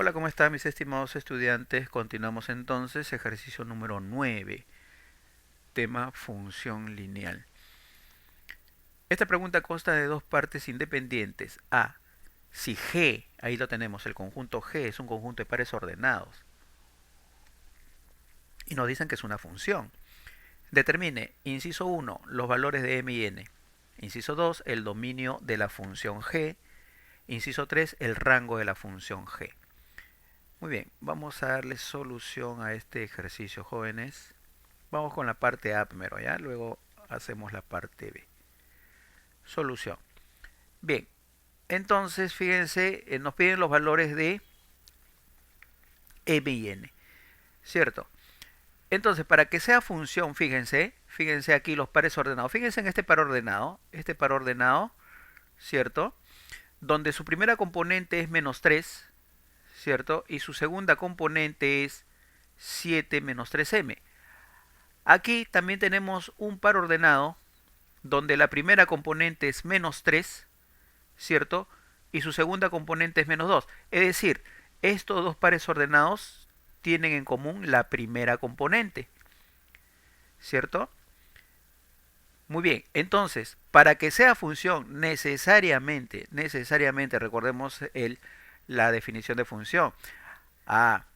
Hola, ¿cómo están mis estimados estudiantes? Continuamos entonces, ejercicio número 9, tema función lineal. Esta pregunta consta de dos partes independientes. A, si G, ahí lo tenemos, el conjunto G es un conjunto de pares ordenados. Y nos dicen que es una función. Determine, inciso 1, los valores de m y n. Inciso 2, el dominio de la función G. Inciso 3, el rango de la función G. Muy bien, vamos a darle solución a este ejercicio, jóvenes. Vamos con la parte A primero, ¿ya? Luego hacemos la parte B. Solución. Bien, entonces, fíjense, nos piden los valores de m y n, ¿cierto? Entonces, para que sea función, fíjense aquí los pares ordenados. Fíjense en este par ordenado, ¿cierto? Donde su primera componente es menos 3, ¿cierto? Y su segunda componente es 7 menos 3m. Aquí también tenemos un par ordenado donde la primera componente es menos 3, ¿cierto? Y su segunda componente es menos 2. Es decir, estos dos pares ordenados tienen en común la primera componente, ¿cierto? Muy bien, entonces, para que sea función, necesariamente, recordemos la definición de función, a,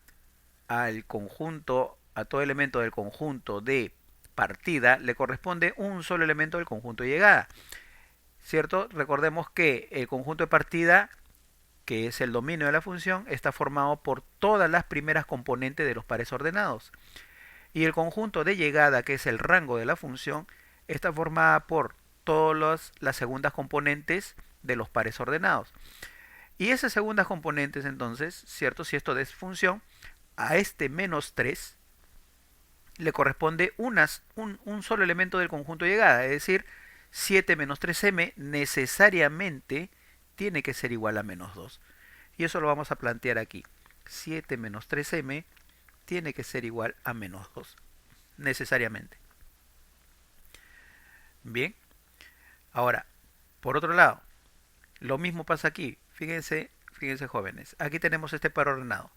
al conjunto, a todo elemento del conjunto de partida, le corresponde un solo elemento del conjunto de llegada. ¿Cierto? Recordemos que el conjunto de partida, que es el dominio de la función, está formado por todas las primeras componentes de los pares ordenados. Y el conjunto de llegada, que es el rango de la función, está formada por todas las segundas componentes de los pares ordenados. Y esas segundas componentes, entonces, ¿cierto? Si esto es función, a este menos 3 le corresponde un solo elemento del conjunto de llegada, es decir, 7 menos 3m necesariamente tiene que ser igual a menos 2. Y eso lo vamos a plantear aquí. 7 menos 3m tiene que ser igual a menos 2, necesariamente. Bien, ahora, por otro lado, lo mismo pasa aquí. Fíjense jóvenes, aquí tenemos este par ordenado.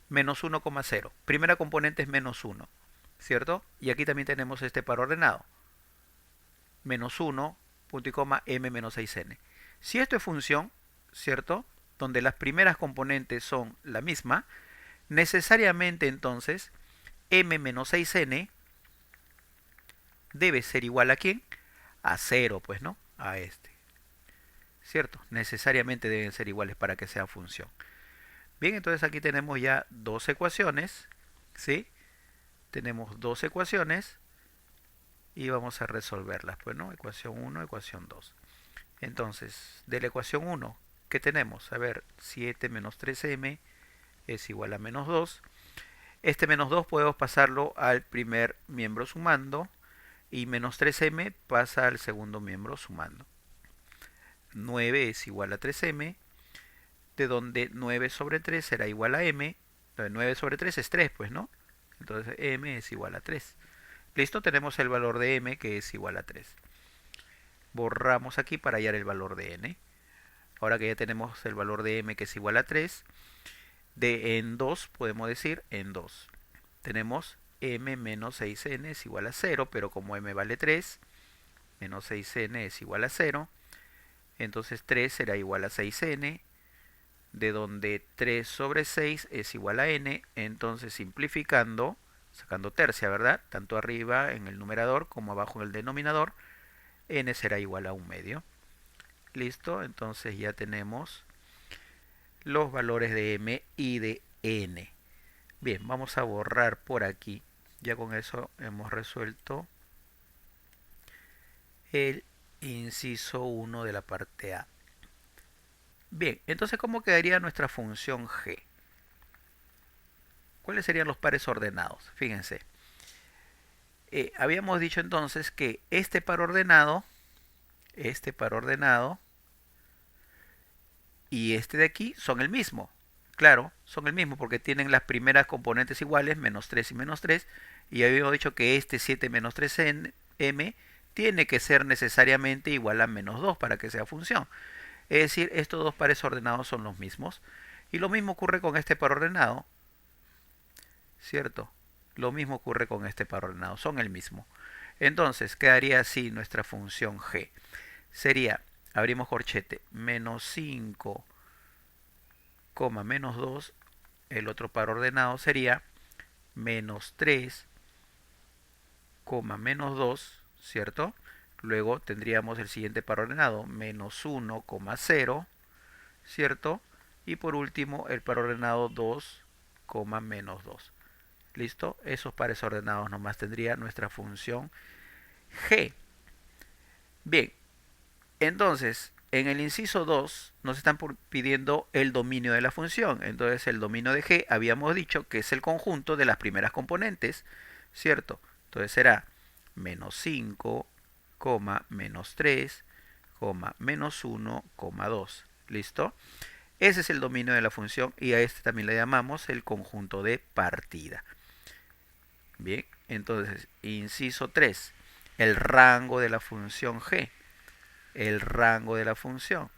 Menos 1,0. Primera componente es menos 1, ¿cierto? Y aquí también tenemos este par ordenado. Menos 1, punto y coma, m menos 6n. Si esto es función, ¿cierto? Donde las primeras componentes son la misma, necesariamente entonces m menos 6n debe ser igual a ¿quién? A 0, pues, ¿no? A este. ¿Cierto? Necesariamente deben ser iguales para que sea función. Bien, entonces aquí tenemos ya dos ecuaciones, ¿sí? Tenemos dos ecuaciones y vamos a resolverlas, pues, ¿no? Ecuación 1, ecuación 2. Entonces, de la ecuación 1, ¿qué tenemos? A ver, 7 menos 3m es igual a menos 2. Este menos 2 podemos pasarlo al primer miembro sumando y menos 3m pasa al segundo miembro sumando. 9 es igual a 3m, de donde 9 sobre 3 será igual a m. Entonces 9 sobre 3 es 3, pues, ¿no? Entonces m es igual a 3. Listo, tenemos el valor de m que es igual a 3. Borramos aquí para hallar el valor de n. Ahora que ya tenemos el valor de m que es igual a 3, de en 2 podemos decir en 2. Tenemos m menos 6n es igual a 0, pero como m vale 3, menos 6n es igual a 0. Entonces 3 será igual a 6n, de donde 3 sobre 6 es igual a n. Entonces simplificando, sacando tercia, ¿verdad? Tanto arriba en el numerador como abajo en el denominador, n será igual a 1 medio. Listo, entonces ya tenemos los valores de m y de n. Bien, vamos a borrar por aquí. Ya con eso hemos resuelto el inciso 1 de la parte A. Bien, entonces ¿cómo quedaría nuestra función g? ¿Cuáles serían los pares ordenados? Fíjense. Habíamos dicho entonces que este par ordenado y este de aquí son el mismo. Claro, son el mismo porque tienen las primeras componentes iguales, menos 3 y menos 3. Y habíamos dicho que este 7 menos 3m tiene que ser necesariamente igual a menos 2 para que sea función. Es decir, estos dos pares ordenados son los mismos. Y lo mismo ocurre con este par ordenado, ¿cierto? Lo mismo ocurre con este par ordenado, son el mismo. Entonces quedaría así nuestra función g. Sería, abrimos corchete, menos 5, menos 2. El otro par ordenado sería menos 3, menos 2, ¿cierto? Luego tendríamos el siguiente par ordenado, menos 1, 0, ¿cierto? Y por último el par ordenado 2, menos 2. ¿Listo? Esos pares ordenados nomás tendría nuestra función g. Bien, entonces en el inciso 2 nos están pidiendo el dominio de la función. Entonces el dominio de g habíamos dicho que es el conjunto de las primeras componentes, ¿cierto? Entonces será menos 5, menos 3, menos 1, 2. ¿Listo? Ese es el dominio de la función y a este también le llamamos el conjunto de partida. Bien, entonces, inciso 3, el rango de la función g. El rango de la función.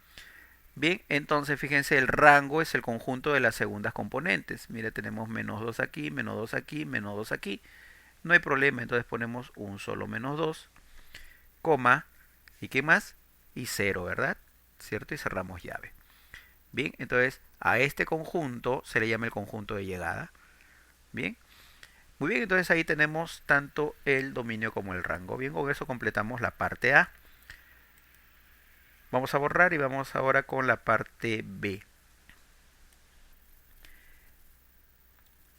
Bien, entonces fíjense, el rango es el conjunto de las segundas componentes. Mire, tenemos menos 2 aquí, menos 2 aquí, menos 2 aquí. No hay problema, entonces ponemos un solo menos 2, coma, ¿y qué más? Y 0, ¿verdad? ¿Cierto? Y cerramos llave. Bien, entonces a este conjunto se le llama el conjunto de llegada. Bien, muy bien, entonces ahí tenemos tanto el dominio como el rango. Bien, con eso completamos la parte A. Vamos a borrar y vamos ahora con la parte B.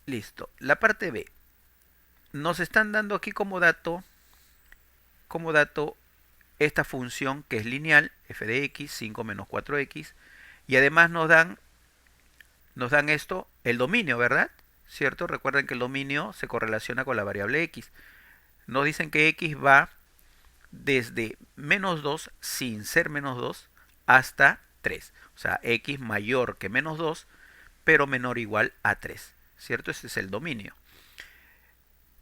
Listo, la parte B. Nos están dando aquí como dato esta función que es lineal, f de x, 5 menos 4x, y además nos dan esto, el dominio, ¿verdad? ¿Cierto? Recuerden que el dominio se correlaciona con la variable x. Nos dicen que x va desde menos 2 sin ser menos 2 hasta 3. O sea, x mayor que menos 2, pero menor o igual a 3. ¿Cierto? Ese es el dominio.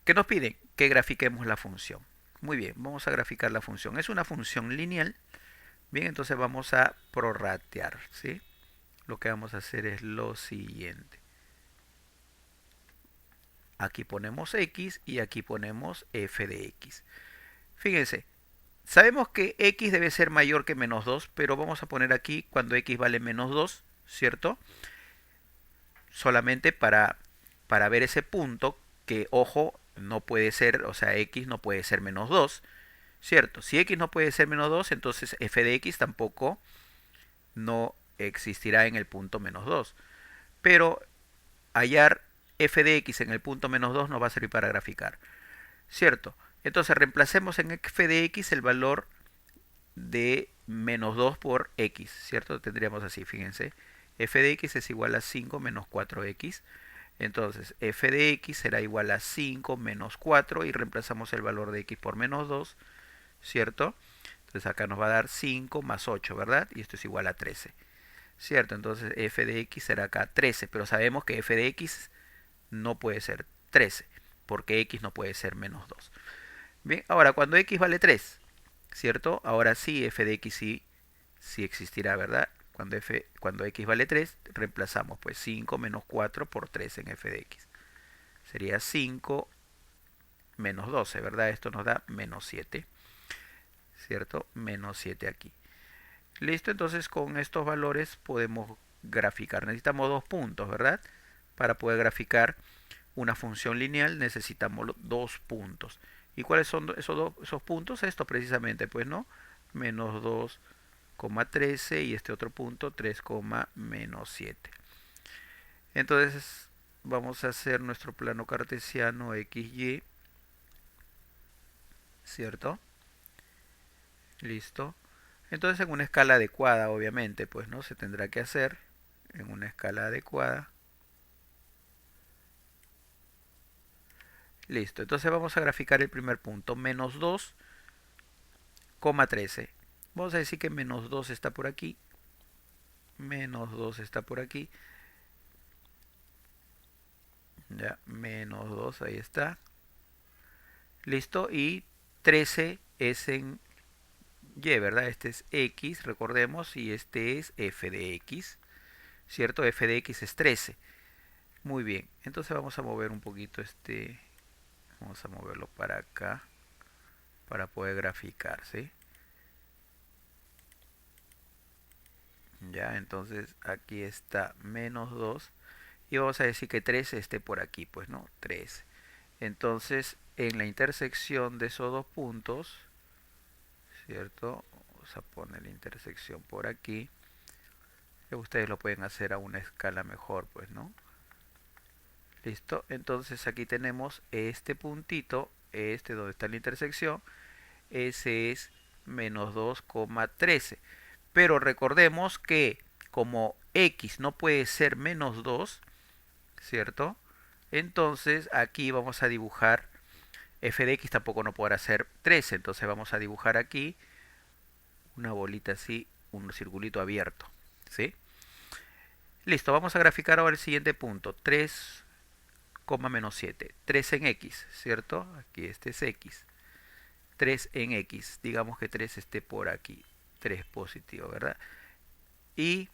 ¿Qué nos piden? Que grafiquemos la función. Muy bien, vamos a graficar la función. Es una función lineal. Bien, entonces vamos a prorratear, ¿sí? Lo que vamos a hacer es lo siguiente. Aquí ponemos x y aquí ponemos f de x. Fíjense, sabemos que x debe ser mayor que menos 2, pero vamos a poner aquí cuando x vale menos 2, ¿cierto? Solamente para ver ese punto que, ojo, no puede ser, o sea, x no puede ser menos 2, ¿cierto? Si x no puede ser menos 2, entonces f de x tampoco no existirá en el punto menos 2. Pero hallar f de x en el punto menos 2 nos va a servir para graficar, ¿cierto? Entonces reemplacemos en f de x el valor de menos 2 por x, ¿cierto? Tendríamos así, fíjense, f de x es igual a 5 menos 4x. Entonces f de x será igual a 5 menos 4 y reemplazamos el valor de x por menos 2, ¿cierto? Entonces acá nos va a dar 5 más 8, ¿verdad? Y esto es igual a 13, ¿cierto? Entonces f de x será acá 13, pero sabemos que f de x no puede ser 13, porque x no puede ser menos 2. Bien, ahora cuando x vale 3, ¿cierto? Ahora sí f de x sí existirá, ¿verdad? Cuando x vale 3, reemplazamos pues 5 menos 4 por 3 en f de x. Sería 5 menos 12, ¿verdad? Esto nos da menos 7, ¿cierto? Menos 7 aquí. Listo, entonces con estos valores podemos graficar. Necesitamos 2 puntos, ¿verdad? Para poder graficar una función lineal necesitamos 2 puntos. ¿Y cuáles son esos puntos? Esto precisamente, pues, ¿no? Menos 2, 13 y este otro punto 3, menos 7. Entonces vamos a hacer nuestro plano cartesiano XY, ¿cierto? Listo. Entonces en una escala adecuada, obviamente, pues, ¿no? Se tendrá que hacer en una escala adecuada. Listo. Entonces vamos a graficar el primer punto, menos 2, 13. Vamos a decir que menos 2 está por aquí. Menos 2 está por aquí. Ya, menos 2, ahí está. Listo. Y 13 es en Y, ¿verdad? Este es X, recordemos, y este es f de X. ¿cierto? F de X es 13. Muy bien, entonces vamos a mover un poquito vamos a moverlo para acá para poder graficar, ¿sí? Ya, entonces aquí está menos 2 y vamos a decir que 13 esté por aquí, pues no, 13. Entonces, en la intersección de esos dos puntos, ¿cierto? Vamos a poner la intersección por aquí. Ustedes lo pueden hacer a una escala mejor, pues, ¿no? Listo, entonces aquí tenemos este puntito, donde está la intersección, ese es menos 2,13. Pero recordemos que como x no puede ser menos 2, ¿cierto? Entonces aquí vamos a dibujar, f de x tampoco no podrá ser 13, entonces vamos a dibujar aquí una bolita así, un circulito abierto, ¿sí? Listo, vamos a graficar ahora el siguiente punto, 3, menos 7, 3 en x, ¿cierto? Aquí este es x, 3 en x, digamos que 3 esté por aquí, 3 positivo, ¿verdad? Y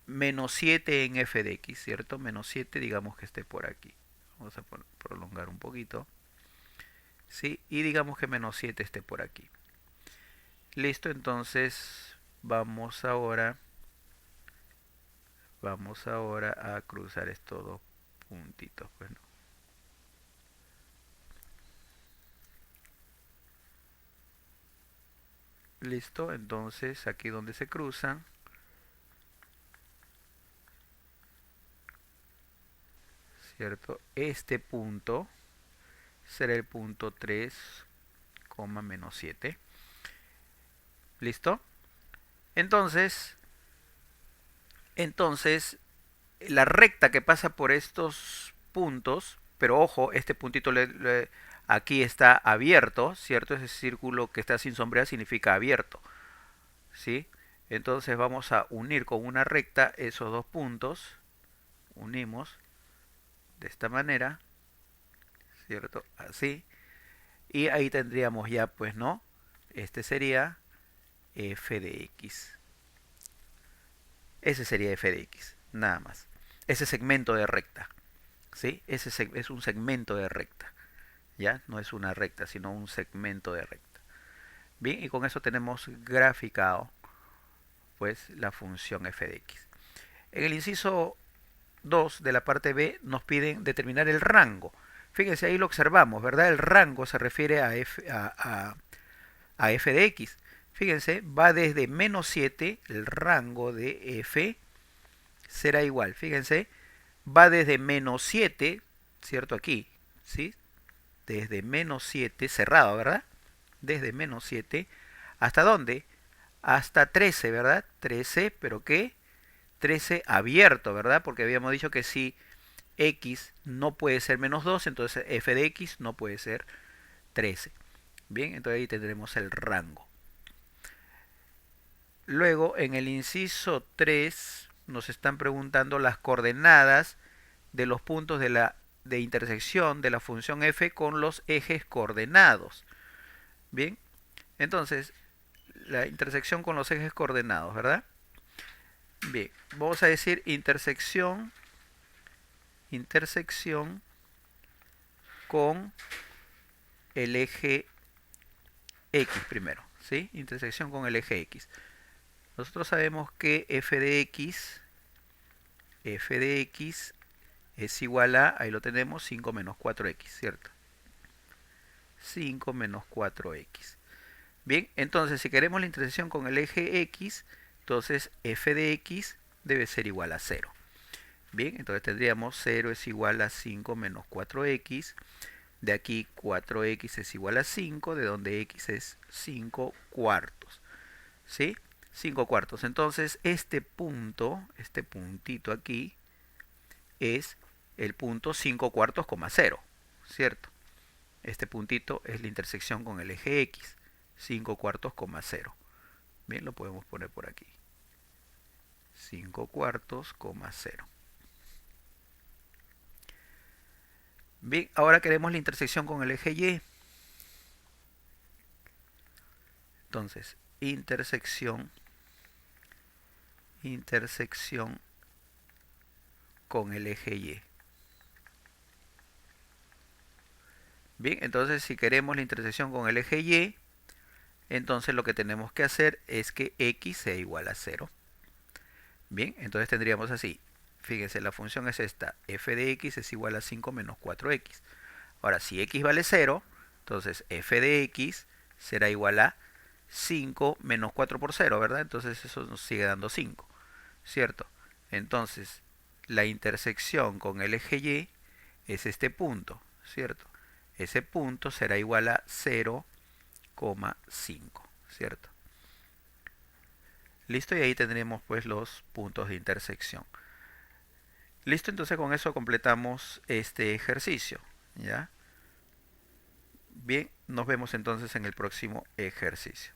menos 7 en f de x, ¿cierto? Menos 7 digamos que esté por aquí. Vamos a prolongar un poquito, ¿sí? Y digamos que menos 7 esté por aquí. Listo, entonces vamos ahora a cruzar estos dos puntitos, pues, ¿no? Listo, entonces aquí donde se cruzan, ¿cierto? Este punto será el punto 3, menos 7. ¿Listo? Entonces, entonces, la recta que pasa por estos puntos, pero ojo, este puntito aquí está abierto, ¿cierto? Ese círculo que está sin sombrear significa abierto, ¿sí? Entonces vamos a unir con una recta esos dos puntos, unimos de esta manera, ¿cierto? Así, y ahí tendríamos ya, pues, ¿no? Este sería f de x. Ese sería f de x, nada más. Ese segmento de recta, ¿sí? Ese es un segmento de recta, ¿ya? No es una recta, sino un segmento de recta. Bien, y con eso tenemos graficado, pues, la función f de x. En el inciso 2 de la parte B nos piden determinar el rango. Fíjense, ahí lo observamos, ¿verdad? El rango se refiere a f de x. Fíjense, va desde menos 7, el rango de f será igual. Fíjense, va desde menos 7, ¿cierto? Aquí, ¿sí? Desde menos 7, cerrado, ¿verdad? Desde menos 7, ¿hasta dónde? Hasta 13, ¿verdad? 13, ¿pero qué? 13 abierto, ¿verdad? Porque habíamos dicho que si x no puede ser menos 2, entonces f de x no puede ser 13. Bien, entonces ahí tendremos el rango. Luego, en el inciso 3, nos están preguntando las coordenadas de los puntos de intersección de la función f con los ejes coordenados. Bien, entonces, la intersección con los ejes coordenados, ¿verdad? Bien, vamos a decir intersección con el eje x primero, ¿sí? Intersección con el eje x. Nosotros sabemos que f de x es igual a, ahí lo tenemos, 5 menos 4x, ¿cierto? 5 menos 4x. Bien, entonces si queremos la intersección con el eje x, entonces f de x debe ser igual a 0. Bien, entonces tendríamos 0 es igual a 5 menos 4x. De aquí 4x es igual a 5, de donde x es 5 cuartos. ¿Sí? 5 cuartos. Entonces este puntito aquí, es el punto 5 cuartos, 0, ¿cierto? Este puntito es la intersección con el eje x, 5 cuartos, 0. Bien, lo podemos poner por aquí. 5 cuartos, 0. Bien, ahora queremos la intersección con el eje y. Entonces, intersección con el eje Y. Bien, entonces si queremos la intersección con el eje Y, entonces lo que tenemos que hacer es que x sea igual a 0. Bien, entonces tendríamos así. Fíjense, la función es esta. F de x es igual a 5 menos 4x. Ahora, si x vale 0, entonces f de x será igual a 5 menos 4 por 0, ¿verdad? Entonces eso nos sigue dando 5, ¿cierto? Entonces, la intersección con el eje Y es este punto, ¿cierto? Ese punto será igual a 0,5, ¿cierto? Listo, y ahí tendremos pues los puntos de intersección. Listo, entonces con eso completamos este ejercicio, ¿ya? Bien, nos vemos entonces en el próximo ejercicio.